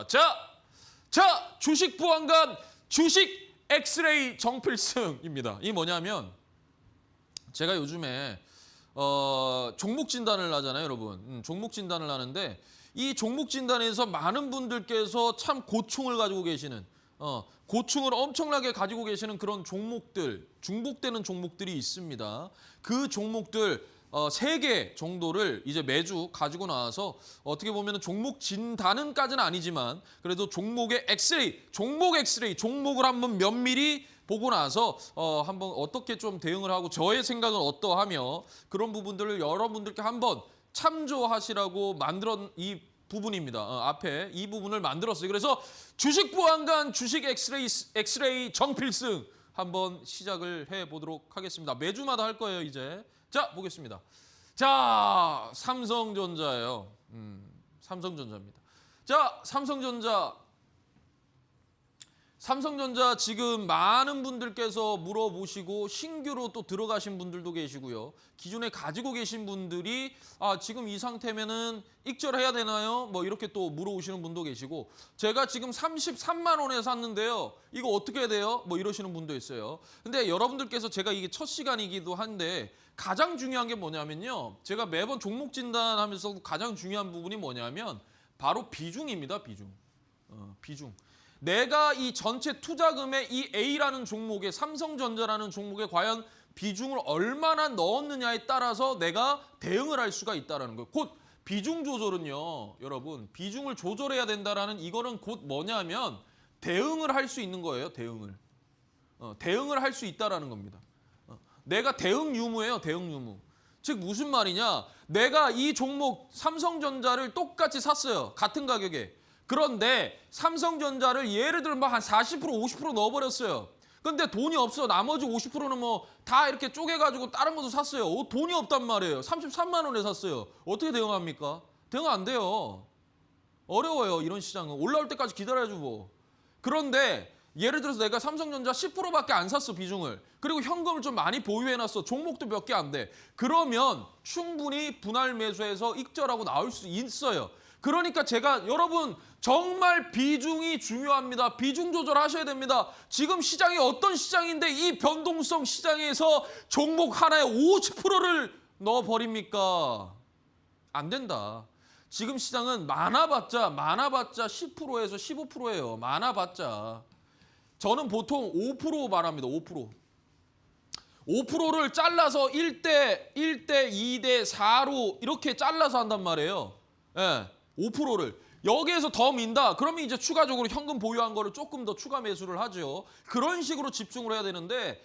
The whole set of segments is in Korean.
자, 주식 보안관 주식 엑스레이 정필승입니다. 이 뭐냐면 제가 요즘에 종목 진단을 하잖아요, 여러분. 종목 진단을 하는데 이 종목 진단에서 많은 분들께서 참 고충을 가지고 계시는 고충을 엄청나게 가지고 계시는 그런 종목들, 중복되는 종목들이 있습니다. 그 종목들 3개 정도를 이제 매주 가지고 나와서 어떻게 보면 종목 진단은까지는 아니지만 그래도 종목의 엑스레이, 종목을 한번 면밀히 보고 나서 한번 어떻게 좀 대응을 하고 저의 생각은 어떠하며 그런 부분들을 여러분들께 한번 참조하시라고 만들었 이 부분입니다. 앞에 이 부분을 만들었어요. 그래서 주식 보안관 주식 엑스레이 정필승 한번 시작을 해보도록 하겠습니다. 매주마다 할 거예요, 이제. 자, 보겠습니다. 자, 삼성전자예요. 삼성전자입니다. 자, 삼성전자 지금 많은 분들께서 물어보시고 신규로 또 들어가신 분들도 계시고요. 기존에 가지고 계신 분들이 지금 이 상태면은 익절해야 되나요? 뭐 이렇게 또 물어오시는 분도 계시고 제가 지금 33만 원에 샀는데요. 이거 어떻게 해야 돼요? 뭐 이러시는 분도 있어요. 근데 여러분들께서 제가 이게 첫 시간이기도 한데 가장 중요한 게 뭐냐면요. 제가 매번 종목 진단하면서 가장 중요한 부분이 뭐냐면 바로 비중입니다. 비중. 내가 이 전체 투자금의 이 A라는 종목에 삼성전자라는 종목에 과연 비중을 얼마나 넣었느냐에 따라서 내가 대응을 할 수가 있다는 거예요. 곧 비중 조절은요. 여러분 비중을 조절해야 된다라는 이거는 곧 뭐냐면 대응을 할 수 있는 거예요. 대응을 할 수 있다라는 겁니다. 내가 대응 유무예요. 대응 유무. 즉 무슨 말이냐. 내가 이 종목 삼성전자를 똑같이 샀어요. 같은 가격에. 그런데 삼성전자를 예를 들면 한 40%, 50% 넣어버렸어요. 근데 돈이 없어. 나머지 50%는 뭐 다 이렇게 쪼개가지고 다른 것도 샀어요. 돈이 없단 말이에요. 33만 원에 샀어요. 어떻게 대응합니까? 대응 안 돼요. 어려워요. 이런 시장은. 올라올 때까지 기다려주고. 그런데 예를 들어서 내가 삼성전자 10%밖에 안 샀어. 비중을. 그리고 현금을 좀 많이 보유해놨어. 종목도 몇 개 안 돼. 그러면 충분히 분할 매수해서 익절하고 나올 수 있어요. 그러니까 제가 여러분 정말 비중이 중요합니다. 비중 조절하셔야 됩니다. 지금 시장이 어떤 시장인데 이 변동성 시장에서 종목 하나에 50%를 넣어버립니까? 안 된다. 지금 시장은 많아봤자 10%에서 15%예요. 많아봤자. 저는 보통 5% 말합니다. 5%. 5%를 잘라서 1대 2대 4로 이렇게 잘라서 한단 말이에요. 예. 5%를 여기에서 더 민다. 그러면 이제 추가적으로 현금 보유한 거를 조금 더 추가 매수를 하죠. 그런 식으로 집중을 해야 되는데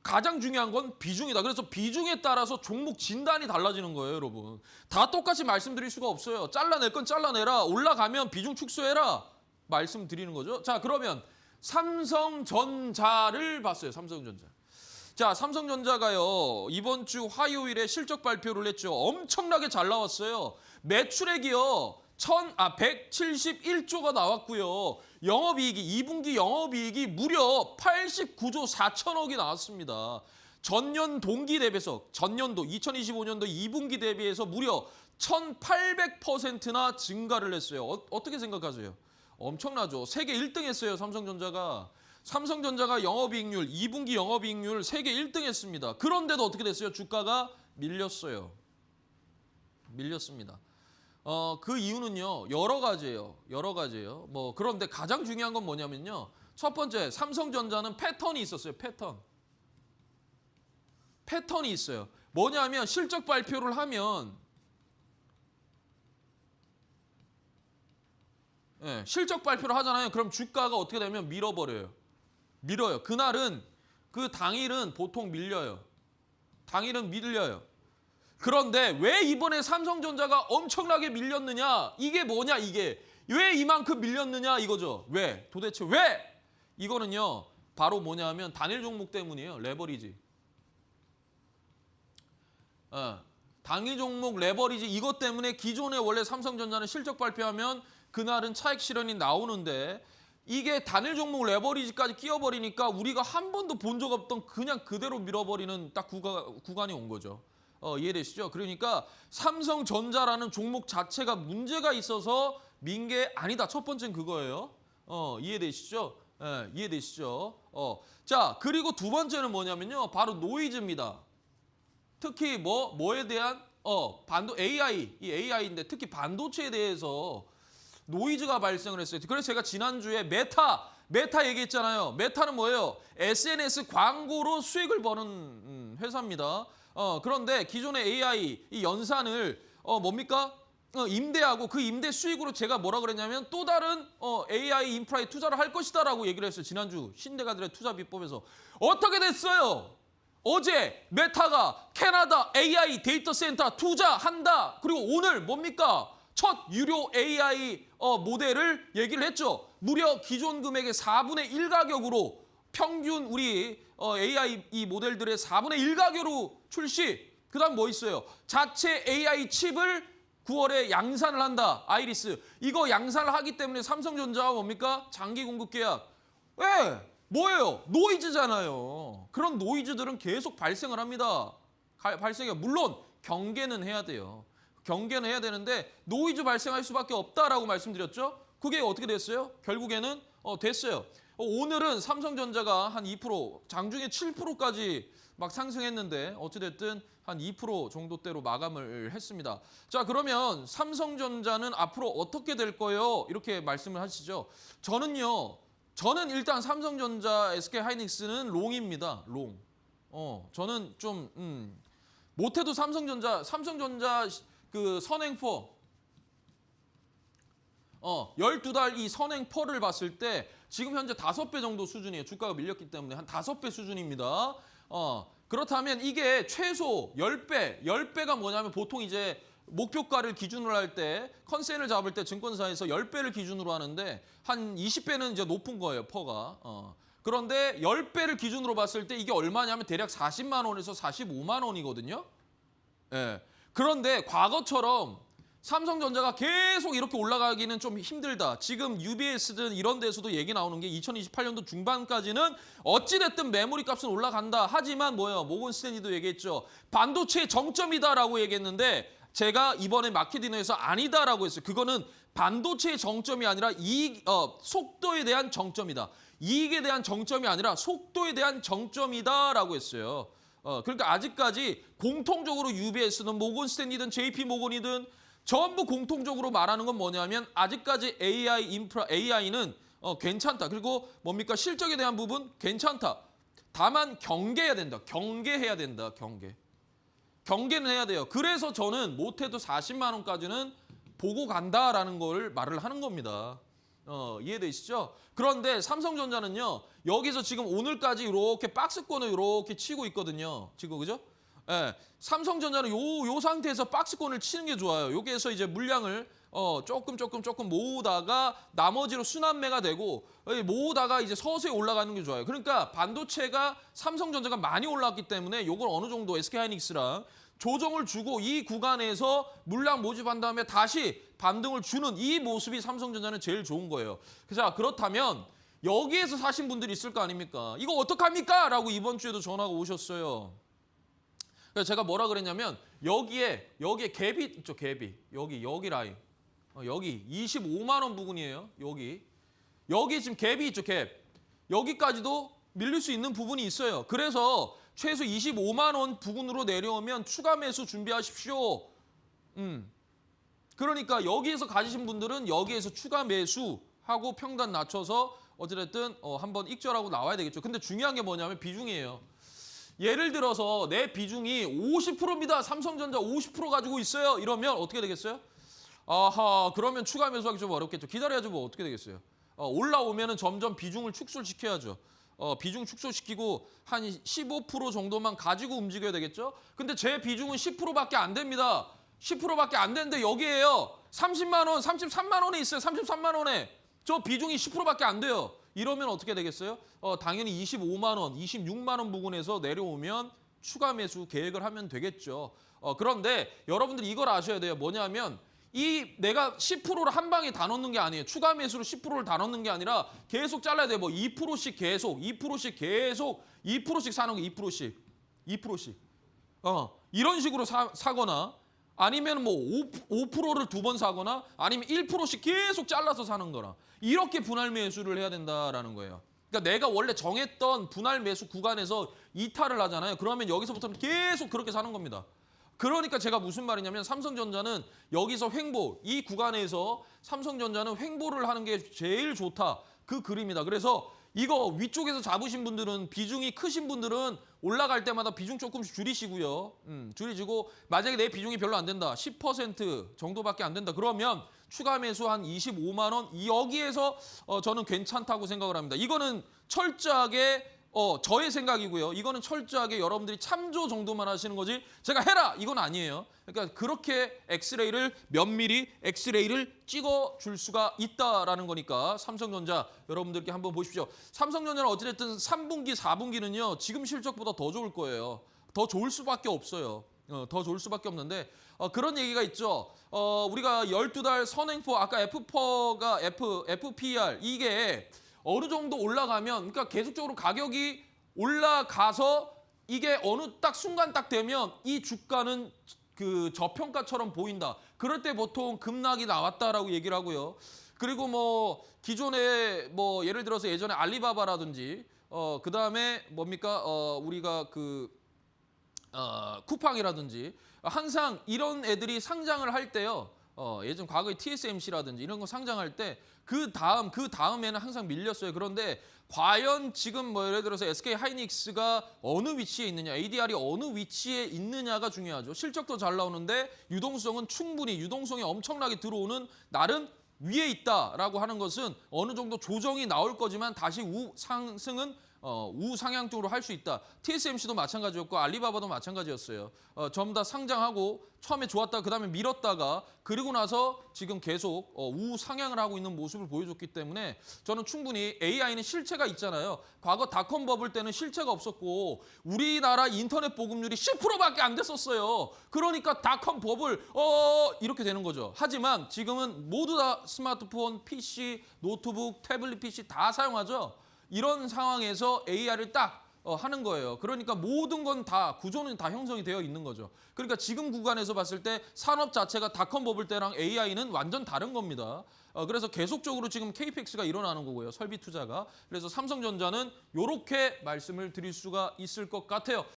가장 중요한 건 비중이다. 그래서 비중에 따라서 종목 진단이 달라지는 거예요, 여러분. 다 똑같이 말씀드릴 수가 없어요. 잘라낼 건 잘라내라. 올라가면 비중 축소해라. 말씀드리는 거죠. 자, 그러면 삼성전자를 봤어요. 삼성전자. 자, 삼성전자가요. 이번 주 화요일에 실적 발표를 했죠. 엄청나게 잘 나왔어요. 매출액이요. 171조가 나왔고요. 영업이익이 2분기 영업이익이 무려 89조 4천억이 나왔습니다. 전년 동기 대비해서 전년도 2025년도 2분기 대비해서 무려 1800%나 증가를 했어요. 어떻게 생각하세요? 엄청나죠. 세계 1등 했어요. 삼성전자가 영업이익률, 2분기 영업이익률 세계 1등 했습니다. 그런데도 어떻게 됐어요? 주가가 밀렸어요. 밀렸습니다. 그 이유는요. 여러 가지예요. 뭐 그런데 가장 중요한 건 뭐냐면요. 첫 번째, 삼성전자는 패턴이 있었어요. 패턴이 있어요. 뭐냐면 실적 발표를 하면 실적 발표를 하잖아요. 그럼 주가가 어떻게 되면 밀어요. 그날은 그 당일은 보통 밀려요. 그런데 왜 이번에 삼성전자가 엄청나게 밀렸느냐? 이게 뭐냐 이게. 왜 이만큼 밀렸느냐 이거죠. 왜? 도대체 왜? 이거는요. 바로 뭐냐면 단일 종목 때문이에요. 레버리지. 당일 종목 레버리지 이것 때문에 기존에 원래 삼성전자는 실적 발표하면 그날은 차익 실현이 나오는데 이게 단일 종목 레버리지까지 끼워버리니까 우리가 한 번도 본 적 없던 그냥 그대로 밀어버리는 딱 구간이 온 거죠. 이해되시죠? 그러니까 삼성전자라는 종목 자체가 문제가 있어서 민 게 아니다. 첫 번째는 그거예요. 이해되시죠? 예, 이해되시죠? 자, 그리고 두 번째는 뭐냐면요. 바로 노이즈입니다. 특히 뭐에 대한 AI, 이 AI인데 특히 반도체에 대해서 노이즈가 발생을 했어요. 그래서 제가 지난주에 메타 얘기했잖아요. 메타는 뭐예요? SNS 광고로 수익을 버는 회사입니다. 그런데 기존의 AI 이 연산을 뭡니까? 임대하고 그 임대 수익으로 제가 뭐라 그랬냐면 또 다른 AI 인프라에 투자를 할 것이다라고 얘기를 했어요. 지난주 신대가들의 투자 비법에서. 어떻게 됐어요? 어제 메타가 캐나다 AI 데이터 센터 투자한다. 그리고 오늘 뭡니까? 첫 유료 AI 모델을 얘기를 했죠. 무려 기존 금액의 4분의 1 가격으로 평균 우리 AI 이 모델들의 4분의 1 가격으로 출시. 그다음 뭐 있어요? 자체 AI 칩을 9월에 양산을 한다. 아이리스. 이거 양산을 하기 때문에 삼성전자와 뭡니까? 장기 공급 계약. 왜? 뭐예요? 노이즈잖아요. 그런 노이즈들은 계속 발생을 합니다. 발생해요. 물론 경계는 해야 돼요. 경계는 해야 되는데 노이즈 발생할 수밖에 없다라고 말씀드렸죠. 그게 어떻게 됐어요? 결국에는 됐어요. 오늘은 삼성전자가 한 2%, 장중에 7%까지 막 상승했는데 어찌됐든 한 2% 정도대로 마감을 했습니다. 자, 그러면 삼성전자는 앞으로 어떻게 될 거예요? 이렇게 말씀을 하시죠. 저는 일단 삼성전자, SK하이닉스는 롱입니다. 롱. 저는 좀 못해도 삼성전자 그 선행포 12달 이 선행포를 봤을 때 지금 현재 5배 정도 수준이에요. 주가가 밀렸기 때문에 한 5배 수준입니다. 그렇다면 이게 최소 10배가 뭐냐면 보통 이제 목표가를 기준으로 할 때 컨센을 잡을 때 증권사에서 10배를 기준으로 하는데 한 20배는 이제 높은 거예요, 퍼가. 그런데 10배를 기준으로 봤을 때 이게 얼마냐면 대략 40만 원에서 45만 원이거든요. 예. 그런데 과거처럼 삼성전자가 계속 이렇게 올라가기는 좀 힘들다. 지금 UBS든 이런 데서도 얘기 나오는 게 2028년도 중반까지는 어찌됐든 메모리 값은 올라간다. 하지만 뭐예요? 모건 스탠리도 얘기했죠. 반도체의 정점이다라고 얘기했는데 제가 이번에 마켓디너에서 아니다라고 했어요. 그거는 반도체의 정점이 아니라 속도에 대한 정점이다. 이익에 대한 정점이 아니라 속도에 대한 정점이다라고 했어요. 그러니까 아직까지 공통적으로 UBS든 모건 스탠리든 JP 모건이든 전부 공통적으로 말하는 건 뭐냐면 아직까지 AI는 괜찮다. 그리고 뭡니까? 실적에 대한 부분 괜찮다. 다만 경계해야 된다. 경계해야 된다. 경계는 해야 돼요. 그래서 저는 못해도 40만 원까지는 보고 간다라는 걸 말을 하는 겁니다. 이해되시죠? 그런데 삼성전자는요. 여기서 지금 오늘까지 이렇게 박스권을 이렇게 치고 있거든요. 지금 그죠? 예, 삼성전자는 요 상태에서 박스권을 치는 게 좋아요. 여기에서 이제 물량을 조금 모으다가 나머지로 순환매가 되고 모으다가 이제 서서히 올라가는 게 좋아요. 그러니까 반도체가 삼성전자가 많이 올랐기 때문에 요걸 어느 정도 SK하이닉스랑 조정을 주고 이 구간에서 물량 모집한 다음에 다시 반등을 주는 이 모습이 삼성전자는 제일 좋은 거예요. 자, 그렇다면 여기에서 사신 분들이 있을 거 아닙니까? 이거 어떡합니까? 라고 이번 주에도 전화가 오셨어요. 그래서 제가 뭐라 그랬냐면 여기에 갭이 있죠, 갭이. 여기 라인. 여기 25만 원 부분이에요. 여기 지금 갭이 있죠, 갭. 여기까지도 밀릴 수 있는 부분이 있어요. 그래서 최소 25만 원 부근으로 내려오면 추가 매수 준비하십시오. 그러니까 여기에서 가지신 분들은 여기에서 추가 매수하고 평단 낮춰서 어찌됐든 한번 익절하고 나와야 되겠죠. 근데 중요한 게 뭐냐면 비중이에요. 예를 들어서 내 비중이 50%입니다. 삼성전자 50% 가지고 있어요. 이러면 어떻게 되겠어요? 아하, 그러면 추가 매수하기 좀 어렵겠죠. 기다려야죠. 뭐 어떻게 되겠어요? 올라오면은 점점 비중을 축소시켜야죠. 비중 축소시키고 한 15% 정도만 가지고 움직여야 되겠죠. 근데 제 비중은 10%밖에 안 됩니다. 10%밖에 안 되는데 여기에요. 30만 원, 33만 원에 있어요. 33만 원에. 저 비중이 10%밖에 안 돼요. 이러면 어떻게 되겠어요? 당연히 25만 원, 26만 원 부근에서 내려오면 추가 매수 계획을 하면 되겠죠. 그런데 여러분들이 이걸 아셔야 돼요. 뭐냐면 이 내가 10%를 한 방에 다 넣는 게 아니에요. 추가 매수로 10%를 다 넣는 게 아니라 계속 잘라야 돼요. 뭐 2%씩 계속, 2%씩 계속, 2%씩 사는 거 2%씩. 이런 식으로 사거나 아니면 뭐 5%를 두 번 사거나 아니면 1%씩 계속 잘라서 사는 거나 이렇게 분할 매수를 해야 된다라는 거예요. 그러니까 내가 원래 정했던 분할 매수 구간에서 이탈을 하잖아요. 그러면 여기서부터는 계속 그렇게 사는 겁니다. 그러니까 제가 무슨 말이냐면 삼성전자는 여기서 횡보, 이 구간에서 삼성전자는 횡보를 하는 게 제일 좋다. 그 그림이다. 그래서 이거 위쪽에서 잡으신 분들은 비중이 크신 분들은 올라갈 때마다 비중 조금씩 줄이시고요. 줄이시고 만약에 내 비중이 별로 안 된다. 10% 정도밖에 안 된다. 그러면 추가 매수 한 25만 원 여기에서 저는 괜찮다고 생각을 합니다. 이거는 철저하게 저의 생각이고요. 이거는 철저하게 여러분들이 참조 정도만 하시는 거지 제가 해라 이건 아니에요. 그러니까 그렇게 엑스레이를 면밀히 엑스레이를 찍어줄 수가 있다라는 거니까 삼성전자 여러분들께 한번 보십시오. 삼성전자는 어찌됐든 3분기, 4분기는요. 지금 실적보다 더 좋을 거예요. 더 좋을 수밖에 없어요. 더 좋을 수밖에 없는데 그런 얘기가 있죠. 우리가 12달 선행포 아까 FP가 FPR 이게 어느 정도 올라가면 그러니까 계속적으로 가격이 올라가서 이게 어느 딱 순간 딱 되면 이 주가는 그 저평가처럼 보인다. 그럴 때 보통 급락이 나왔다라고 얘기를 하고요. 그리고 뭐 기존에 뭐 예를 들어서 예전에 알리바바라든지 그다음에 뭡니까? 우리가 그 쿠팡이라든지 항상 이런 애들이 상장을 할 때요. 예전 과거에 TSMC라든지 이런 거 상장할 때 그 다음에는 항상 밀렸어요. 그런데 과연 지금 뭐 예를 들어서 SK 하이닉스가 어느 위치에 있느냐, ADR이 어느 위치에 있느냐가 중요하죠. 실적도 잘 나오는데 유동성은 충분히 유동성이 엄청나게 들어오는 날은 위에 있다라고 하는 것은 어느 정도 조정이 나올 거지만 다시 상승은 우상향 쪽으로 할 수 있다. TSMC도 마찬가지였고 알리바바도 마찬가지였어요. 전부 다 상장하고 처음에 좋았다 그다음에 밀었다가 그리고 나서 지금 계속 우상향을 하고 있는 모습을 보여줬기 때문에 저는 충분히 AI는 실체가 있잖아요. 과거 닷컴 버블 때는 실체가 없었고 우리나라 인터넷 보급률이 10%밖에 안 됐었어요. 그러니까 닷컴 버블 이렇게 되는 거죠. 하지만 지금은 모두 다 스마트폰, PC, 노트북, 태블릿 PC 다 사용하죠. 이런 상황에서 AI를 딱 하는 거예요. 그러니까 모든 건 다 구조는 다 형성이 되어 있는 거죠. 그러니까 지금 구간에서 봤을 때 산업 자체가 닷컴 버블 때랑 AI는 완전 다른 겁니다. 그래서 계속적으로 지금 KPX가 일어나는 거고요. 설비 투자가. 그래서 삼성전자는 이렇게 말씀을 드릴 수가 있을 것 같아요.